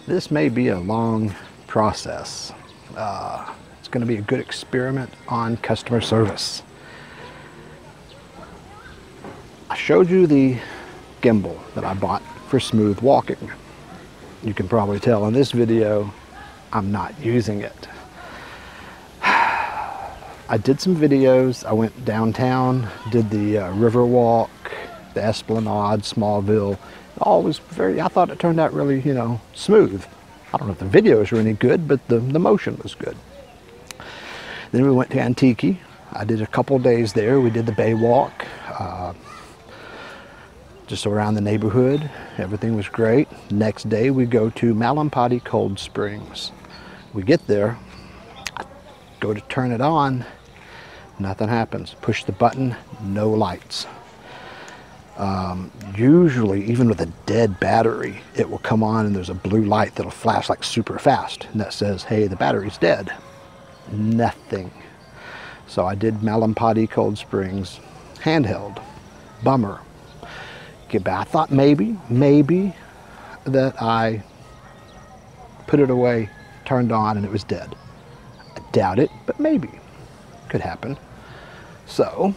This may be a long process. It's going to be a good experiment on customer service. I showed you the gimbal that I bought for smooth walking. You can probably tell in this video I'm not using it. I did some videos. I went downtown, did the river walk, the Esplanade, Smallville. All was I thought it turned out really, smooth. I don't know if the videos were any good, but the motion was good. Then we went to Antique. I did a couple days there. We did the Bay Walk, just around the neighborhood. Everything was great. Next day we go to Malampati Cold Springs. We get there, I go to turn it on, nothing happens. Push the button, no lights. Usually, even with a dead battery, it will come on and there's a blue light that'll flash like super fast. And that says, hey, the battery's dead. Nothing. So I did Malampati Cold Springs handheld. Bummer. Get back. I thought maybe that I put it away, turned on, and it was dead. I doubt it, but maybe. Could happen. So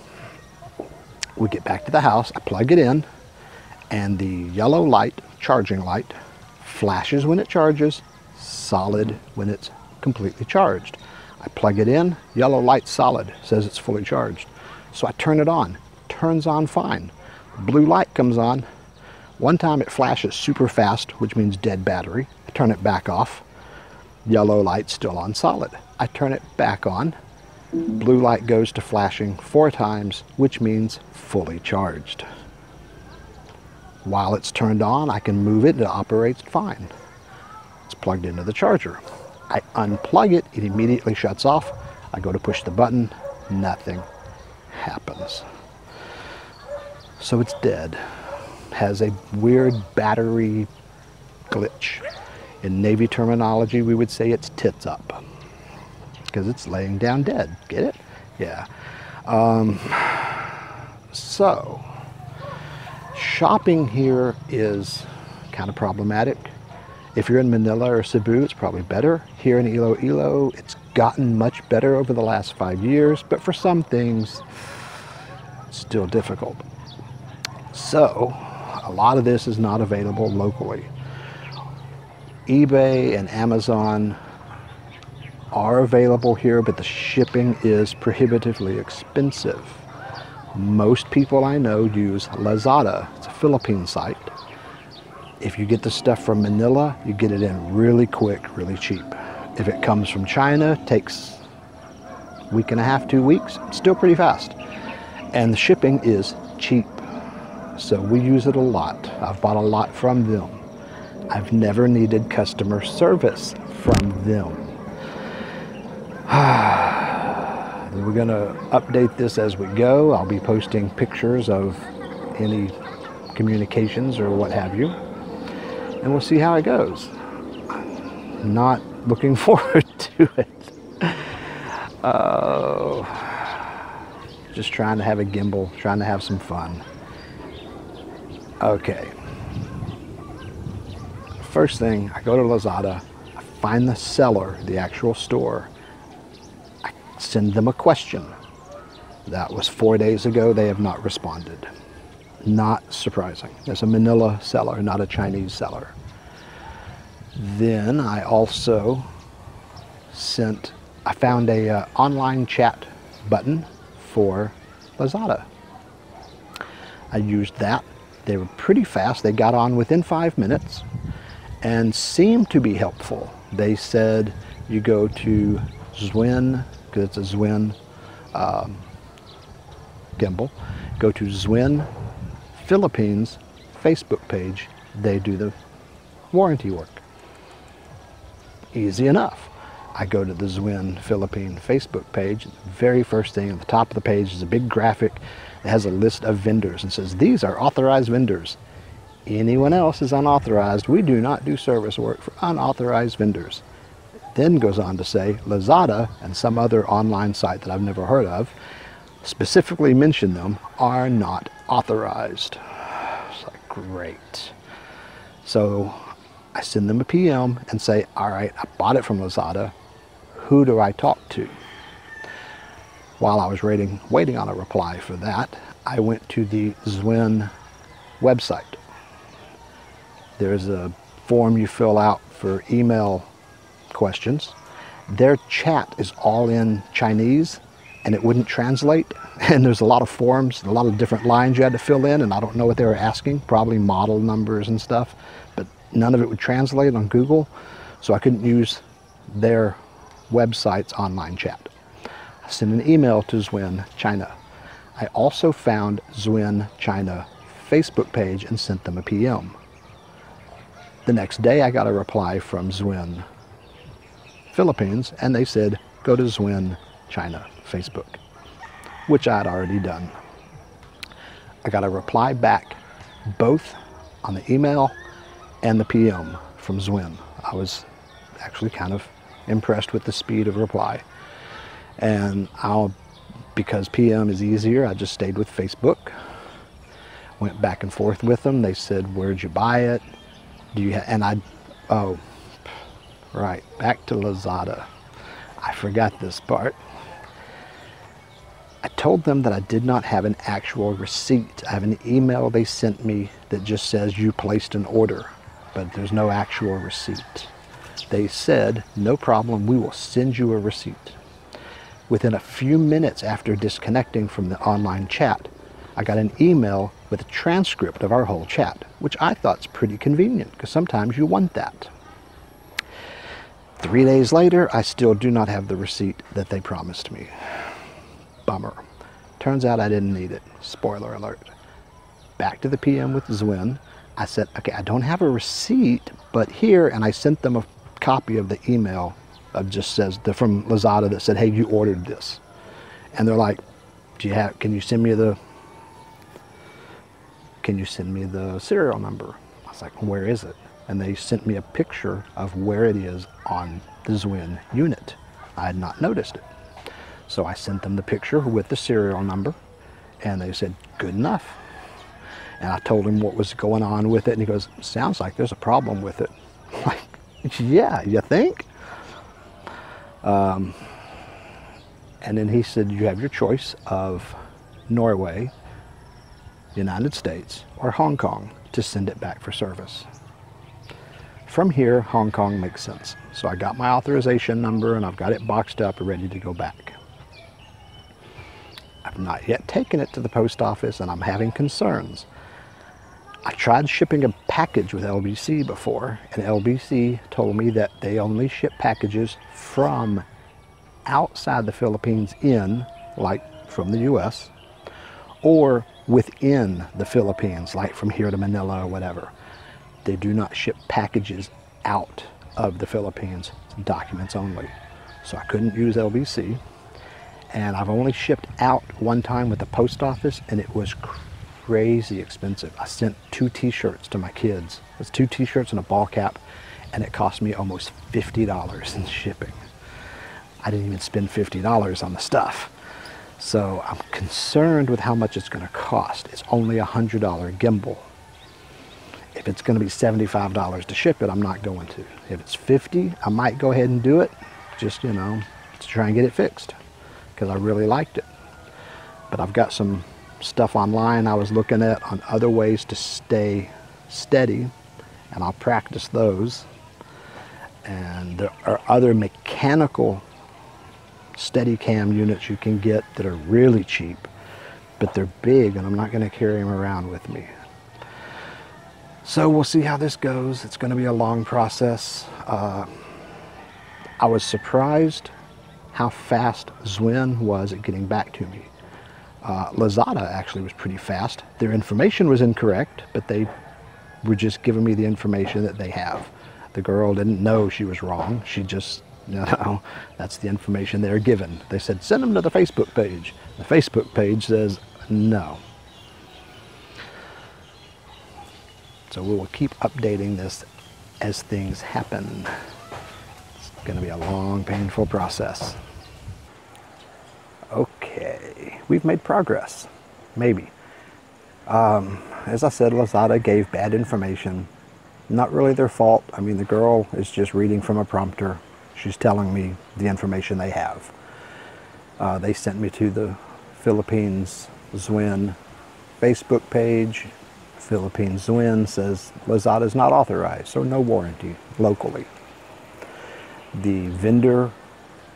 we get back to the house, I plug it in, and the yellow light, charging light, flashes when it charges, solid when it's completely charged. I plug it in, yellow light solid, says it's fully charged. So I turn it on, turns on fine. Blue light comes on. One time it flashes super fast, which means dead battery. I turn it back off. Yellow light still on solid. I turn it back on. Blue light goes to flashing 4 times, which means fully charged. While it's turned on, I can move it and it operates fine. It's plugged into the charger. I unplug it, it immediately shuts off. I go to push the button, nothing happens. So it's dead. Has a weird battery glitch. In Navy terminology, we would say it's tits up, because it's laying down dead. Get it? Yeah. So, shopping here is kind of problematic. If you're in Manila or Cebu, it's probably better. Here in Iloilo, it's gotten much better over the last 5 years, but for some things, it's still difficult. So, a lot of this is not available locally. eBay and Amazon are available here, but the shipping is prohibitively expensive. Most people I know use Lazada. It's a Philippine site. If you get the stuff from Manila, you get it in really quick, really cheap. If it comes from China, it takes a week and a half, 2 weeks. It's still pretty fast. And the shipping is cheap. So we use it a lot. I've bought a lot from them. I've never needed customer service from them. We're going to update this as we go. I'll be posting pictures of any communications or what have you. And we'll see how it goes. Not looking forward to it. Just trying to have a gimbal, trying to have some fun. Okay. First thing, I go to Lazada, I find the seller, the actual store. I send them a question. That was 4 days ago. They have not responded. Not surprising. There's a Manila seller, not a Chinese seller. Then I also I found a online chat button for Lazada. I used that. They were pretty fast. They got on within 5 minutes and seemed to be helpful. They said you go to Zhiyun, because it's a Zhiyun gimbal, go to Zhiyun Philippines Facebook page. They do the warranty work. Easy enough. I go to the Zhiyun Philippine Facebook page. The very first thing at the top of the page is a big graphic that has a list of vendors and says, these are authorized vendors. Anyone else is unauthorized. We do not do service work for unauthorized vendors. Then goes on to say Lazada and some other online site that I've never heard of, specifically mention them, are not authorized. It's like, great. So I send them a PM and say, all right, I bought it from Lazada. Who do I talk to? While I was waiting on a reply for that, I went to the Zhiyun website. There's a form you fill out for email questions. Their chat is all in Chinese and it wouldn't translate. And there's a lot of forms, a lot of different lines you had to fill in, and I don't know what they were asking, probably model numbers and stuff, but none of it would translate on Google, so I couldn't use their website's online chat. I sent an email to Zhiyun China. I also found Zhiyun China Facebook page and sent them a PM. The next day I got a reply from Zhiyun Philippines, and they said, go to Zhiyun China Facebook, which I had already done. I got a reply back both on the email and the PM from Zhiyun. I was actually kind of impressed with the speed of reply. And because PM is easier, I just stayed with Facebook. Went back and forth with them. They said, where'd you buy it? Do you oh, right, back to Lazada. I forgot this part. I told them that I did not have an actual receipt. I have an email they sent me that just says you placed an order, but there's no actual receipt. They said, no problem, we will send you a receipt. Within a few minutes after disconnecting from the online chat, I got an email with a transcript of our whole chat, which I thought is pretty convenient because sometimes you want that. 3 days later, I still do not have the receipt that they promised me. Bummer. Turns out I didn't need it. Spoiler alert. Back to the PM with Zhiyun. I said, okay, I don't have a receipt, but here, and I sent them a copy of the email of just says from Lazada that said, hey, you ordered this. And they're like, can you send me the serial number? I was like, where is it? And they sent me a picture of where it is on the Zhiyun unit. I had not noticed it. So I sent them the picture with the serial number, and they said, good enough. And I told him what was going on with it, and he goes, sounds like there's a problem with it. I'm like, yeah, you think? And then he said, you have your choice of Norway, United States, or Hong Kong to send it back for service. From here, Hong Kong makes sense. So I got my authorization number and I've got it boxed up and ready to go back. I've not yet taken it to the post office and I'm having concerns. I tried shipping a package with LBC before, and LBC told me that they only ship packages from outside the Philippines in, like from the US, or within the Philippines, like from here to Manila or whatever. They do not ship packages out of the Philippines, documents only. So I couldn't use LBC. And I've only shipped out one time with the post office, and it was crazy expensive. I sent 2 t-shirts to my kids. It was 2 t-shirts and a ball cap, and it cost me almost $50 in shipping. I didn't even spend $50 on the stuff. So I'm concerned with how much it's going to cost. It's only a $100 gimbal. If it's going to be $75 to ship it, I'm not going to. If it's $50, I might go ahead and do it, just, you know, to try and get it fixed, because I really liked it. But I've got some stuff online I was looking at on other ways to stay steady, and I'll practice those. And there are other mechanical Steadicam units you can get that are really cheap, but they're big and I'm not going to carry them around with me. So we'll see how this goes. It's going to be a long process. I was surprised how fast Zhiyun was at getting back to me. Lazada actually was pretty fast. Their information was incorrect, but they were just giving me the information that they have. The girl didn't know she was wrong. She just, you know, that's the information they're given. They said, send them to the Facebook page. The Facebook page says no. So we will keep updating this as things happen. It's going to be a long, painful process. Okay, we've made progress, maybe. As I said, Lazada gave bad information. Not really their fault. I mean, the girl is just reading from a prompter. She's telling me the information they have. They sent me to the Philippines Zhiyun Facebook page. Philippines Zhiyun says Lazada is not authorized, so no warranty locally. The vendor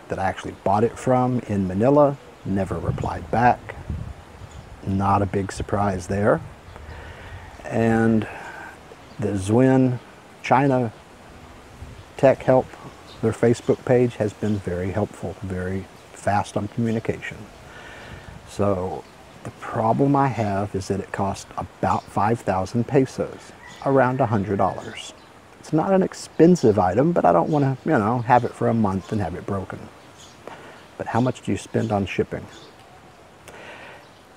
that I actually bought it from in Manila never replied back. Not a big surprise there. And the Zhiyun China Tech Help, their Facebook page has been very helpful, very fast on communication. So the problem I have is that it costs about 5,000 pesos, around $100. It's not an expensive item, but I don't want to, you know, have it for a month and have it broken. But how much do you spend on shipping?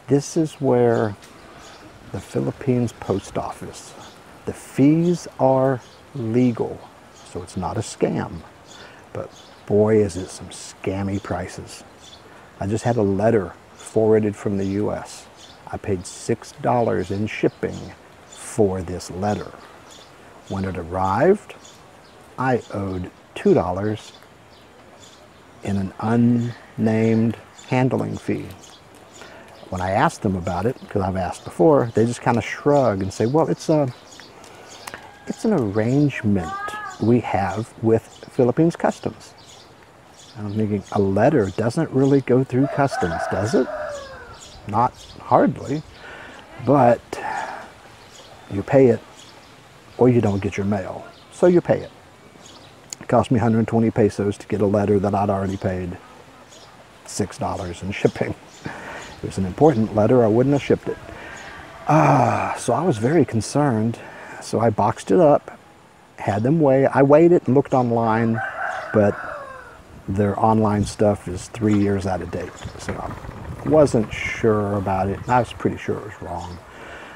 This is where the Philippines Post Office, the fees are legal, so it's not a scam. But boy, is it some scammy prices. I just had a letter forwarded from the US. I paid $6 in shipping for this letter. When it arrived, I owed $2 in an unnamed handling fee. When I asked them about it, because I've asked before, they just kind of shrug and say, well, it's an arrangement we have with Philippines Customs. And I'm thinking, a letter doesn't really go through customs, does it? Not hardly, but you pay it or you don't get your mail. So you pay it. It cost me 120 pesos to get a letter that I'd already paid $6 in shipping. If it was an important letter, I wouldn't have shipped it. So I was very concerned. So I boxed it up, had them weigh. I weighed it and looked online, but their online stuff is 3 years out of date. So I wasn't sure about it. I was pretty sure it was wrong.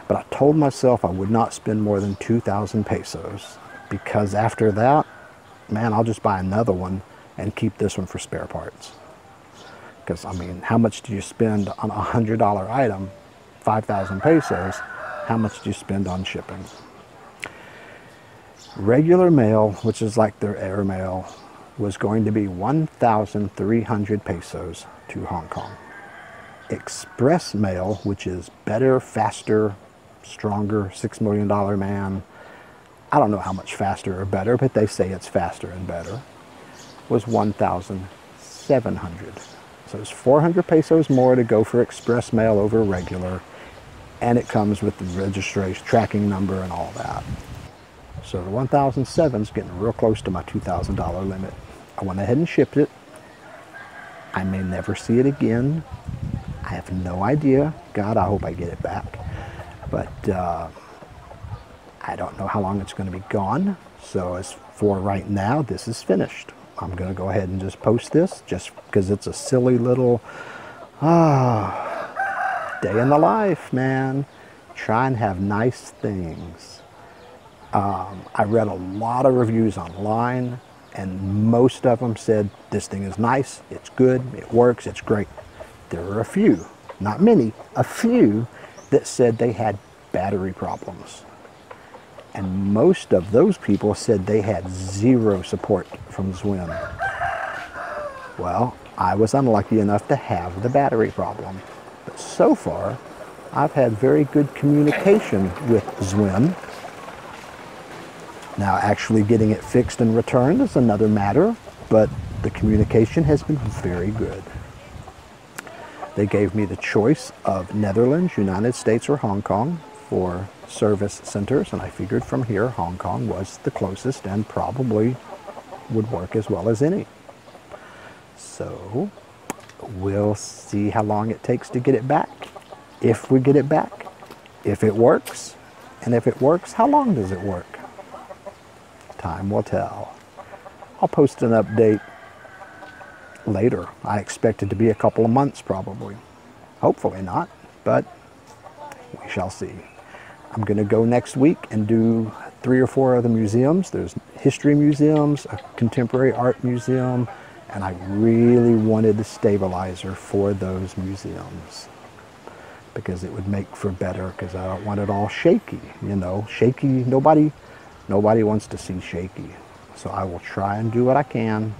But I told myself I would not spend more than 2,000 pesos, because after that, man, I'll just buy another one and keep this one for spare parts. Because, I mean, how much do you spend on a $100 item, 5,000 pesos? How much do you spend on shipping? Regular mail, which is like their air mail, was going to be 1,300 pesos to Hong Kong. Express mail, which is better, faster, stronger, $6 million man, I don't know how much faster or better, but they say it's faster and better, was 1,700. So it's 400 pesos more to go for express mail over regular, and it comes with the registration, tracking number and all that. So the 1,007 is getting real close to my $2,000 limit. I went ahead and shipped it. I may never see it again. I have no idea. God, I hope I get it back. But I don't know how long it's going to be gone. So as for right now, this is finished. I'm going to go ahead and just post this just because it's a silly little day in the life, man. Try and have nice things. I read a lot of reviews online, and most of them said this thing is nice, it's good, it works, it's great. There were a few, not many, a few that said they had battery problems. And most of those people said they had zero support from Zhiyun. Well, I was unlucky enough to have the battery problem. But so far, I've had very good communication with Zhiyun. Now, actually getting it fixed and returned is another matter, but the communication has been very good. They gave me the choice of Netherlands, United States, or Hong Kong for service centers, and I figured from here Hong Kong was the closest and probably would work as well as any. So we'll see how long it takes to get it back, if we get it back, if it works, and if it works, how long does it work? Time will tell. I'll post an update later. I expect it to be a couple of months probably. Hopefully not, but we shall see. I'm going to go next week and do 3 or 4 other museums. There's history museums, a contemporary art museum, and I really wanted the stabilizer for those museums because it would make for better, because I don't want it all shaky, you know. Shaky, nobody Nobody wants to see shaky. So I will try and do what I can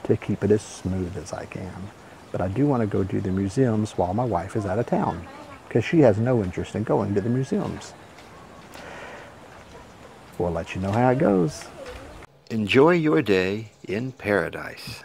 to keep it as smooth as I can. But I do want to go do the museums while my wife is out of town, because she has no interest in going to the museums. We'll let you know how it goes. Enjoy your day in paradise.